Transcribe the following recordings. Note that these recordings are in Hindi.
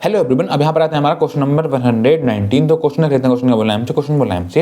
हेलो एवरीवन, अब यहाँ पर आते हैं हमारा क्वेश्चन नंबर 119। तो क्वेश्चन कहते हैं, क्वेश्चन का बोला हमसे, क्वेश्चन बोला हमसे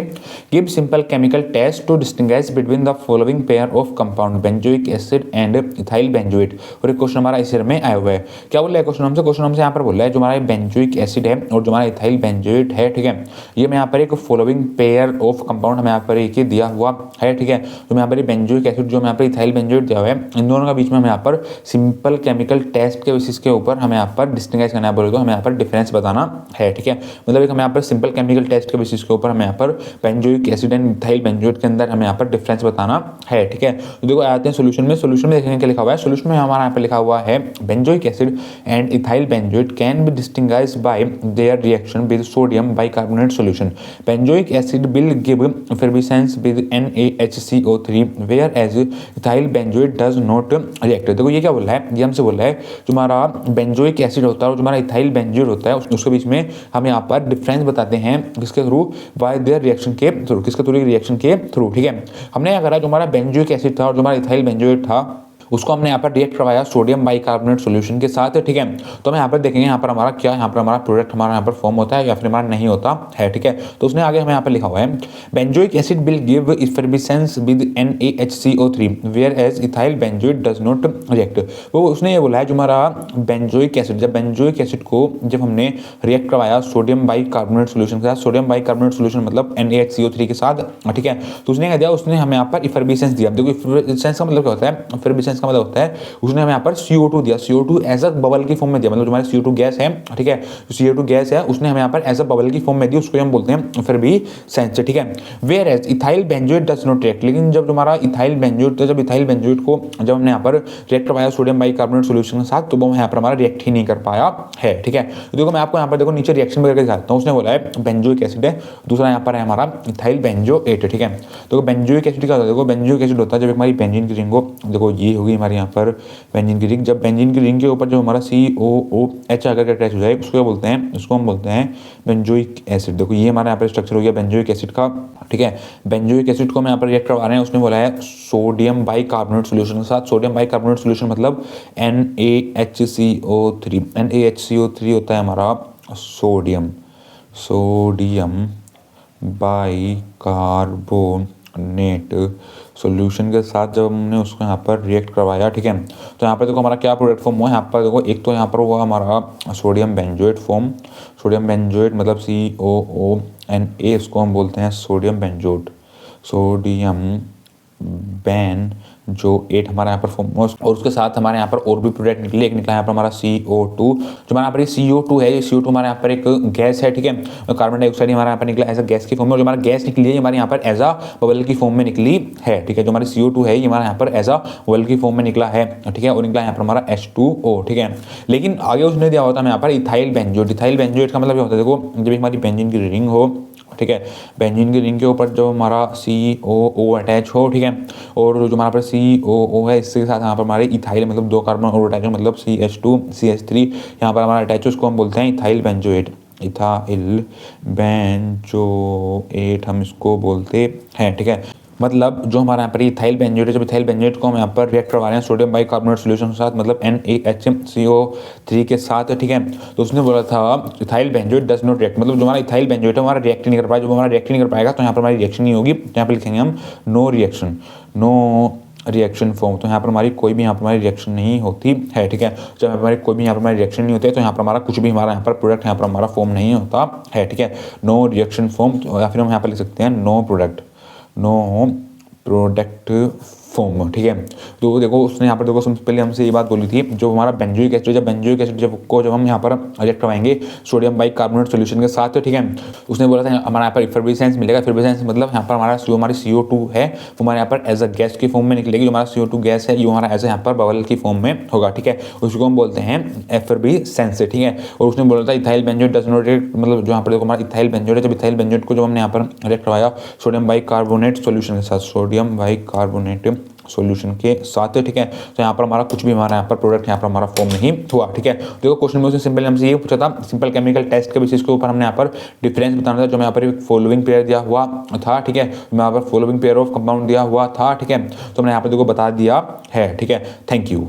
give simple chemical test to distinguish between the following pair of compound benzoic acid and ethyl benzoate. और एक क्वेश्चन हमारा इस में आया हुआ है। क्या बोला है क्वेश्चन हमसे? क्वेश्चन हमसे यहाँ पर बोला है जो हमारा बेंजोइक एसिड है और जो हमारा इथाइल बेंजोएट है, ठीक है, ये मैं यहाँ पर एक फॉलोइंग पेयर ऑफ कंपाउंड हमें यहाँ पर एक दिया हुआ है, ठीक है। जो मैं यहाँ पर बेंजोइक एसिड जो यहाँ पर इथाइल बेंजोएट दिया हुआ है, इन दोनों का बीच में हमें यहाँ पर सिंपल केमिकल टेस्ट के बेसिस के ऊपर हमें यहाँ पर डिस्टिंग्विश करना बोले तो हमें यहाँ पर डिफरेंस बताना है, ठीक है। मतलब एक हमें यहाँ पर सिंपल केमिकल टेस्ट के बेसिस के ऊपर हमें यहाँ पर benzoic acid and ethyl benzoate के अंदर हमें यहाँ पर डिफरेंस बताना है, ठीक है। तो देखो आते हैं सोल्यूशन में। सोल्यूशन में देखने के लिखा हुआ है, सोल्यूशन में हमारा यहाँ पर लिखा हुआ है benzoic acid and ethyl benzoate can be distinguished by their reaction with sodium bicarbonate solution. Benzoic acid will give effervescence with NaHCO3 whereas ethyl benzoate does not react. देखो ये क्या बोल रहा है, ये हमसे बोल रहा है जो हमारा बेंजोइक एसिड होता है और जो हमारा इथाइल बेंजोएट होता है उसके बीच में हम यहाँ पर डिफरेंस बताते हैं किसके थ्रू? बाय देयर रिएक्शन के थ्रू। किसके थ्रू? रिएक्शन के थ्रू, ठीक है। हमने क्या करा, जो हमारा बेंजोइक एसिड था और जो हमारा इथाइल बेंजोएट था उसको हमने यहाँ पर रिएक्ट करवाया सोडियम बाइकार्बोनेट सॉल्यूशन के साथ, ठीक है। तो हम यहाँ पर देखेंगे यहाँ पर हमारा क्या, यहाँ पर हमारा प्रोडक्ट हमारा यहाँ पर फॉर्म होता है या फिर हमारा नहीं होता है, ठीक है। तो उसने आगे हमें यहाँ पर लिखा हुआ है benzoic acid will give effervescence with NaHCO3 whereas ethyl benzoate does not react. वो उसने ये बोला है जो हमारा बेंजोइक एसिड, जब बेंजोइक एसिड को जब हमने रिएक्ट करवाया सोडियम बाइकार्बोनेट सॉल्यूशन के साथ, सोडियम बाइकार्बोनेट सॉल्यूशन मतलब NaHCO3 के साथ, ठीक है। तो उसने क्या दिया, उसने हमें यहाँ पर एफिशिएंस दिया। देखो एफिशिएंस का मतलब क्या होता है? एफिशिएंस का मतलब होता है उसने हमें यहाँ पर CO2 दिया, CO2 एज अ बबल की फॉर्म में दिया। मतलब जो हमारी CO2 गैस है, ठीक है, CO2 गैस है उसने हमें यहाँ पर एज अ बबल की फॉर्म में दी, उसको हम बोलते हैं फिर भी सेंस, ठीक है। Whereas ethyl benzoate does not react, लेकिन जब हमारा इथाइल बेंजोएट, जब इथाइल बेंजोएट को जब हमने यहाँ पर रिएक्ट करवाया सोडियम बाइकार्बोनेट सॉल्यूशन के साथ, तो वो यहाँ पर हमारा रिएक्ट ही नहीं कर पाया है, ठीक है। तो देखो मैं आपको यहाँ पर देखो नीचे रिएक्शन करके दिखाता हूँ। उसने बोला है बेंजोइक एसिड है, दूसरा यहाँ पर है हमारा इथाइल बेंजोएट, ठीक है। तो बेंजोइक एसिड क्या होता है? देखो बेंजोइक एसिड होता है जब हमारी बेंजीन की रिंग हो, देखो ये होगी हमारे यहाँ पर बेंजीन की रिंग, जब बेंजीन की रिंग के ऊपर जो हमारा COOH आकर अटैच हो जाए उसको क्या बोलते हैं? उसको हम बोलते हैं बेंजोइक एसिड। देखो ये हमारा यहाँ पर स्ट्रक्चर हो गया बेंजोइक एसिड का, ठीक है। बेंजोइक एसिड को हम यहाँ पर रिएक्ट करवा रहे हैं, उसने बोला है सोडियम बाइकार्बोनेट सॉल्यूशन के साथ। सोडियम बाइकार्बोनेट सॉल्यूशन मतलब NaHCO3। NaHCO3 होता है हमारा सोडियम बाइकार्बोनेट सॉल्यूशन के साथ जब हमने उसको यहाँ पर रिएक्ट करवाया, ठीक है। तो यहाँ पर देखो हमारा क्या प्रोडक्ट फॉर्म हुआ है, यहाँ पर देखो एक तो यहाँ पर हुआ हमारा sodium benzoate form, sodium benzoate मतलब COONA, इसको हम बोलते हैं सोडियम बेंजोएट, सोडियम बेंजोएट हमारा यहाँ पर फॉर्म हुआ। और उसके साथ हमारे यहाँ पर और भी प्रोडक्ट निकले। एक निकला यहाँ पर हमारा CO2, जो हमारे यहाँ पर CO2 है, ये CO2 हमारे यहाँ पर एक गैस है, ठीक है। कार्बन डाइऑक्साइड हमारे यहाँ पर निकला एज अ गैस की फॉर्म में, और जो हमारा गैस निकली है हमारे यहाँ पर एज अ बबल की फॉर्म में निकली है, ठीक है। जो हमारी CO2 है ये हमारे यहाँ पर एज अ बबल की फॉर्म में निकला है, ठीक है। और निकला यहाँ पर हमारा H2O, ठीक है। लेकिन आगे उसने दिया होता है यहाँ पर इथाइल बेंजोएट। इथाइल बेंजोएट का मतलब क्या होता है? देखो जब हमारी बेंजीन की रिंग हो, ठीक है, बेंजीन की रिंग के ऊपर जो हमारा COO अटैच हो, ठीक है, और जो हमारा पर COO है इसके साथ यहाँ पर हमारे इथाइल मतलब दो कार्बन और अटैच हो, मतलब CH2 CH3 यहाँ पर हमारा अटैच हो, उसको हम बोलते हैं इथाइल बेंजोएट। इथाइल बेंजोएट हम इसको बोलते हैं, ठीक है। मतलब जो हमारा यहाँ पर इथाइल बेंजोएट है, जब इथाइल बेंजोएट को हम यहाँ पर रिएक्ट करवा रहे हैं सोडियम बाइकार्बोनेट सॉल्यूशन के साथ मतलब NaHCO3 के साथ, ठीक है। तो उसने बोला था ethyl benzoate does not react, मतलब जो हमारा इथाइल बेंजोएट है हमारा रिएक्ट नहीं कर पाएगा। जब हमारा रिएक्ट नहीं कर पाएगा तो यहाँ पर हमारी रिएक्शन नहीं होगी, यहाँ पर लिखेंगे हम no reaction, no reaction form. तो यहाँ पर हमारी कोई भी यहाँ पर हमारी रिएक्शन नहीं होती है, ठीक है। जब हमारी कोई भी यहाँ पर हमारी रिएक्शन नहीं होती है तो यहाँ पर हमारा कुछ भी हमारा यहाँ पर प्रोडक्ट यहाँ पर हमारा फॉर्म नहीं होता है, ठीक है। नो रिएक्शन फॉर्म, या फिर हम यहाँ पर लिख सकते हैं नो प्रोडक्ट फॉर्म, ठीक है। तो देखो उसने यहाँ पर देखो सबसे पहले हमसे ये बात बोली थी, जो हमारा बेंजोइक एसिड, जब बेंजोइक एसिड जब हम यहाँ पर रिएक्ट करवाएंगे सोडियम बाइकार्बोनेट सॉल्यूशन के साथ, ठीक है, उसने बोला था हमारा यहाँ पर एफिशिएंस मिलेगा। एफिशिएंस मतलब यहाँ पर हमारा जो हमारी CO2 है वो हमारे यहाँ पर एज अ गैस की फॉर्म में निकलेगी। जो हमारा CO2 गैस है ये हमारा एज यहाँ पर बबल की फॉर्म में होगा, ठीक है। उसको हम बोलते हैं एफिशिएंस, ठीक है। और उसने बोला था ethyl benzoate does not react, मतलब जो यहाँ पर देखो हमारा इथाइल बेंजोएट है, जब इथाइल बेंजोएट को जब हमने यहाँ पर रिएक्ट करवाया सोडियम बाइकार्बोनेट सॉल्यूशन के साथ, सोडियम बाइकार्बोनेट सॉल्यूशन के साथ, ठीक है, तो यहाँ पर हमारा कुछ भी हमारा यहाँ पर प्रोडक्ट यहाँ पर हमारा फॉर्म नहीं हुआ, ठीक है। देखो क्वेश्चन में उसने सिंपल हमसे ये पूछा था सिंपल केमिकल टेस्ट के बेसिस के ऊपर हमने यहाँ पर डिफरेंस बताना था। जो यहाँ पर एक फॉलोइंग पेयर दिया हुआ था, ठीक है, यहाँ पर फॉलोइंग पेयर ऑफ कंपाउंड दिया हुआ था, ठीक है। तो हमने यहाँ पर देखो बता दिया है, ठीक है। Thank you.